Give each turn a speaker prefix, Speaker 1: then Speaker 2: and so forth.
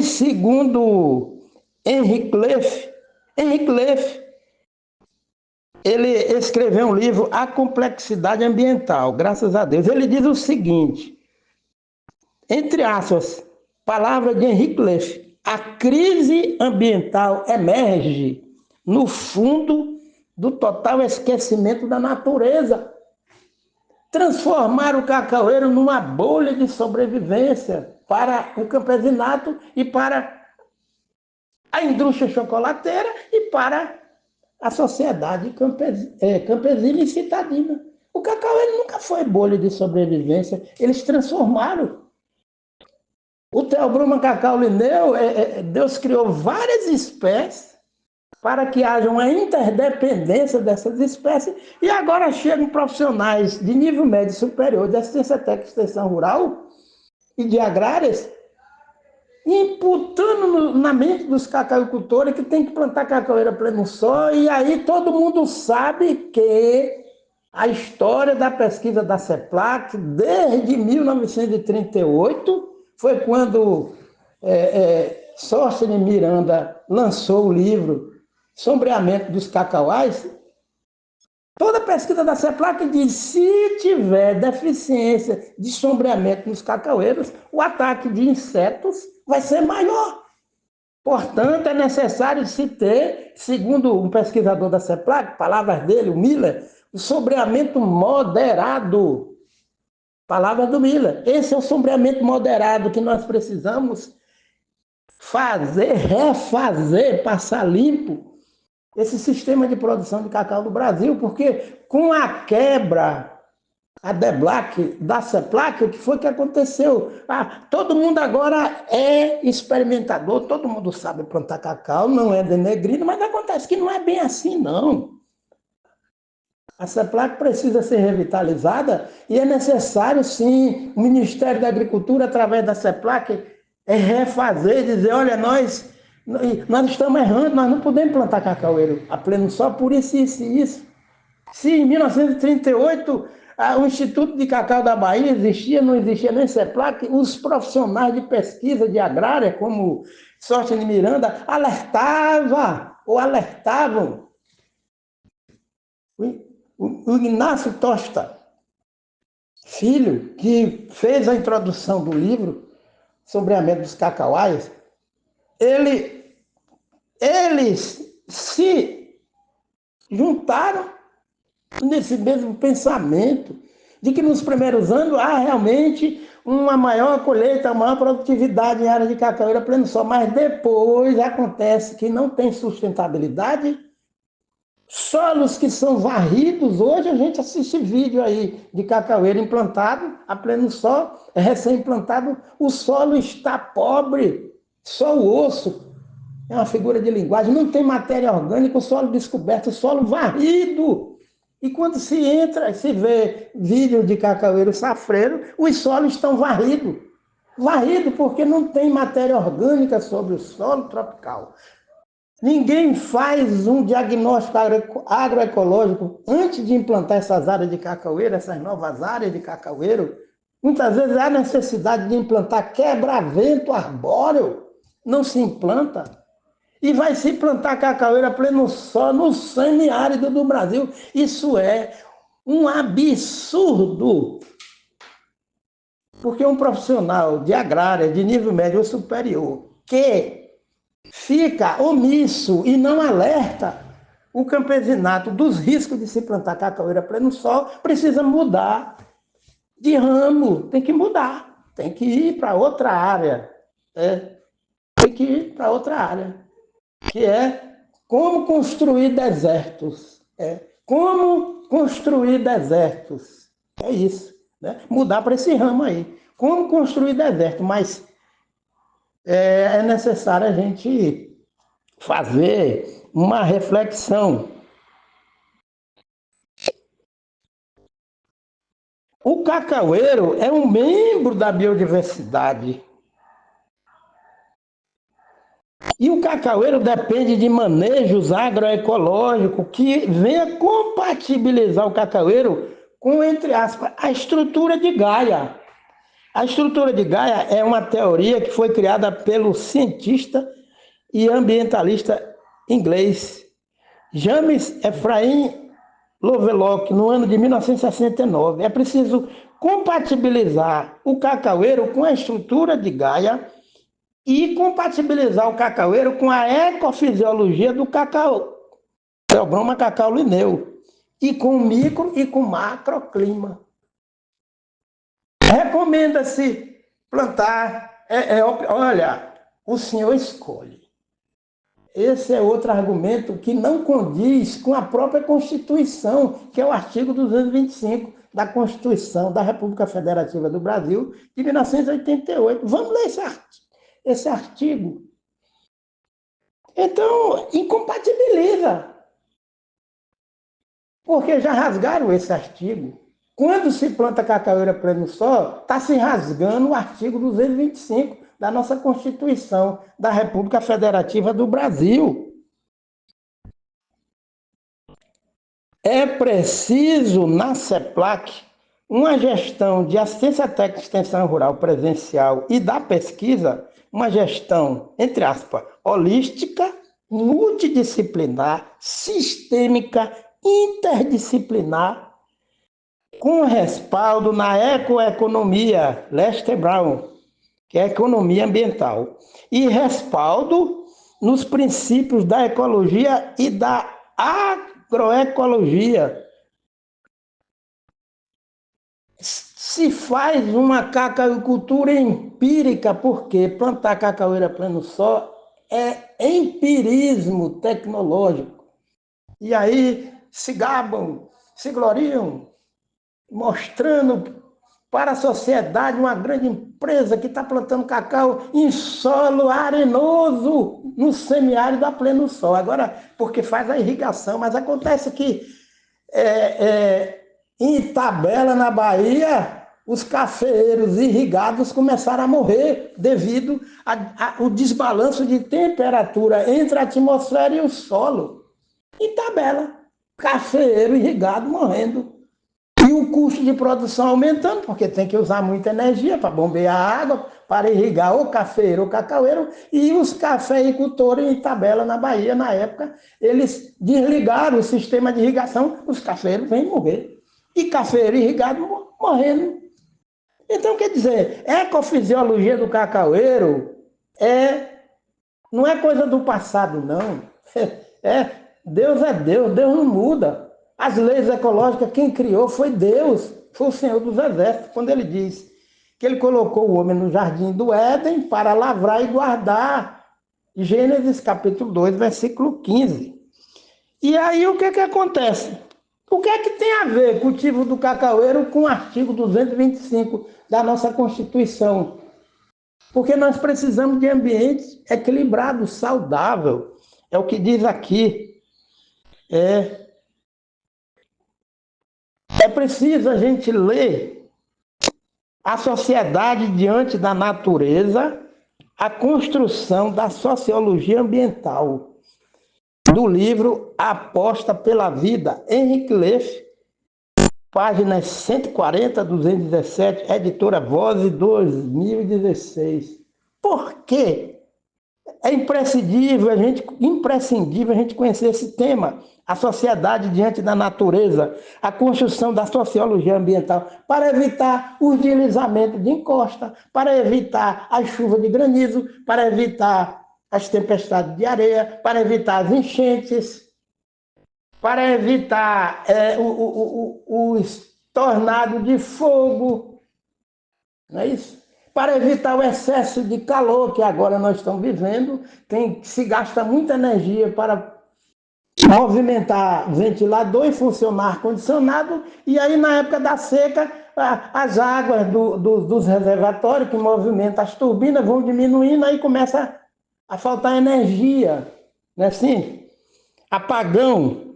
Speaker 1: E segundo Henry Cleff, ele escreveu um livro, A Complexidade Ambiental, graças a Deus. Ele diz o seguinte, entre aspas, palavra de Henry Cleff, a crise ambiental emerge no fundo do total esquecimento da natureza. Transformar o cacaueiro numa bolha de sobrevivência para o campesinato e para a indústria chocolateira e para a sociedade campesina e citadina. O cacaueiro nunca foi bolha de sobrevivência, eles transformaram. O Theobroma cacau linneu, Deus criou várias espécies para que haja uma interdependência dessas espécies, e agora chegam profissionais de nível médio superior de assistência técnica e extensão rural e de agrárias, imputando na mente dos cacauicultores que tem que plantar cacaueira a pleno sol, e aí todo mundo sabe que a história da pesquisa da CEPLAC, desde 1938, foi quando Sóstenes Miranda lançou o livro Sombreamento dos Cacauais. Toda a pesquisa da CEPLAC diz, se tiver deficiência de sombreamento nos cacaueiros, o ataque de insetos vai ser maior. Portanto, é necessário se ter, segundo um pesquisador da CEPLAC, palavras dele, o Miller, o sombreamento moderado. Palavras do Miller. Esse é o sombreamento moderado que nós precisamos fazer, refazer, passar limpo esse sistema de produção de cacau do Brasil, porque com a quebra, a deblaque da CEPLAC, o que foi que aconteceu? Todo mundo agora é experimentador, todo mundo sabe plantar cacau, não é denegrido, mas acontece que não é bem assim, não. A CEPLAC precisa ser revitalizada e é necessário, sim, o Ministério da Agricultura, através da CEPLAC, refazer, dizer, olha, nós estamos errando, nós não podemos plantar cacaueiro a pleno sol por isso, isso e isso. Se em 1938 o Instituto de Cacau da Bahia existia, não existia nem CEPLAC, os profissionais de pesquisa de agrária, como Sóstenes Miranda, alertavam. O Inácio Tosta Filho, que fez a introdução do livro Sombreamento dos Cacauais, eles se juntaram nesse mesmo pensamento de que nos primeiros anos há realmente uma maior colheita, uma maior produtividade em área de cacaueira pleno sol, mas depois acontece que não tem sustentabilidade. Solos que são varridos, hoje a gente assiste vídeo aí de cacaueiro implantado a pleno sol, recém-implantado, o solo está pobre, só o osso, é uma figura de linguagem, não tem matéria orgânica, o solo descoberto, o solo varrido. E quando se entra, se vê vídeo de cacaueiro safreiro, os solos estão varridos. Varrido porque não tem matéria orgânica sobre o solo tropical. Ninguém faz um diagnóstico agroecológico antes de implantar essas áreas de cacaueiro, essas novas áreas de cacaueiro. Muitas vezes há necessidade de implantar quebra-vento arbóreo, não se implanta. E vai se plantar cacaueiro a pleno sol no semiárido do Brasil. Isso é um absurdo. Porque um profissional de agrária, de nível médio ou superior, que fica omisso e não alerta o campesinato dos riscos de se plantar cacaueira a pleno sol, precisa mudar de ramo, tem que mudar, tem que ir para outra área, tem que ir para outra área, que é como construir desertos, como construir desertos, é isso, né? Mudar para esse ramo aí, como construir deserto, mas é necessário a gente fazer uma reflexão. O cacaueiro é um membro da biodiversidade. E o cacaueiro depende de manejos agroecológicos que venha compatibilizar o cacaueiro com, entre aspas, a estrutura de Gaia. A estrutura de Gaia é uma teoria que foi criada pelo cientista e ambientalista inglês James Ephraim Lovelock, no ano de 1969. É preciso compatibilizar o cacaueiro com a estrutura de Gaia e compatibilizar o cacaueiro com a ecofisiologia do cacau, Theobroma cacau lineu, e com o micro e com o macroclima. Recomenda-se plantar, olha, o senhor escolhe. Esse é outro argumento que não condiz com a própria Constituição, que é o artigo 225 da Constituição da República Federativa do Brasil, de 1988. Vamos ler esse artigo. Então, incompatibiliza, porque já rasgaram esse artigo. Quando se planta cacaueira pleno sol, está se rasgando o artigo 225 da nossa Constituição da República Federativa do Brasil. É preciso, na CEPLAC, uma gestão de assistência técnica de extensão rural presencial e da pesquisa, uma gestão, entre aspas, holística, multidisciplinar, sistêmica, interdisciplinar, com respaldo na ecoeconomia, Lester Brown, que é a economia ambiental, e respaldo nos princípios da ecologia e da agroecologia. Se faz uma cacauicultura empírica, porque plantar cacaueira pleno sol é empirismo tecnológico. E aí se gabam, se gloriam, mostrando para a sociedade uma grande empresa que está plantando cacau em solo arenoso, no semiárido a pleno sol. Agora, porque faz a irrigação, mas acontece que em Itabela, na Bahia, os cafeeiros irrigados começaram a morrer devido ao desbalanço de temperatura entre a atmosfera e o solo. Itabela, cafeeiro irrigado morrendo. E o custo de produção aumentando, porque tem que usar muita energia para bombear a água, para irrigar o cafeiro ou cacaueiro, e os cafeicultores em Itabela, na Bahia, na época, eles desligaram o sistema de irrigação, os cafeeiros vêm morrer. E cafeiro irrigado morrendo. Então, quer dizer, ecofisiologia do cacaueiro não é coisa do passado, não. Deus é Deus, Deus não muda. As leis ecológicas, quem criou foi Deus, foi o Senhor dos Exércitos, quando ele diz que ele colocou o homem no jardim do Éden para lavrar e guardar. Gênesis capítulo 2, versículo 15. E aí o que acontece? O que é que tem a ver o cultivo do cacaueiro com o artigo 225 da nossa Constituição? Porque nós precisamos de ambiente equilibrado, saudável. É o que diz aqui. É preciso a gente ler A Sociedade Diante da Natureza, a Construção da Sociologia Ambiental, do livro Aposta pela Vida, Henrique Leff, páginas 140 a 217, editora Voz, 2016. Por quê? É imprescindível a gente conhecer esse tema, a sociedade diante da natureza, a construção da sociologia ambiental, para evitar o deslizamento de encosta, para evitar as chuvas de granizo, para evitar as tempestades de areia, para evitar as enchentes, para evitar os tornados de fogo, não é isso? Para evitar o excesso de calor que agora nós estamos vivendo, se gasta muita energia para movimentar ventilador e funcionar ar-condicionado, e aí na época da seca, as águas dos reservatórios que movimentam as turbinas vão diminuindo, aí começa a faltar energia, não é assim? Apagão.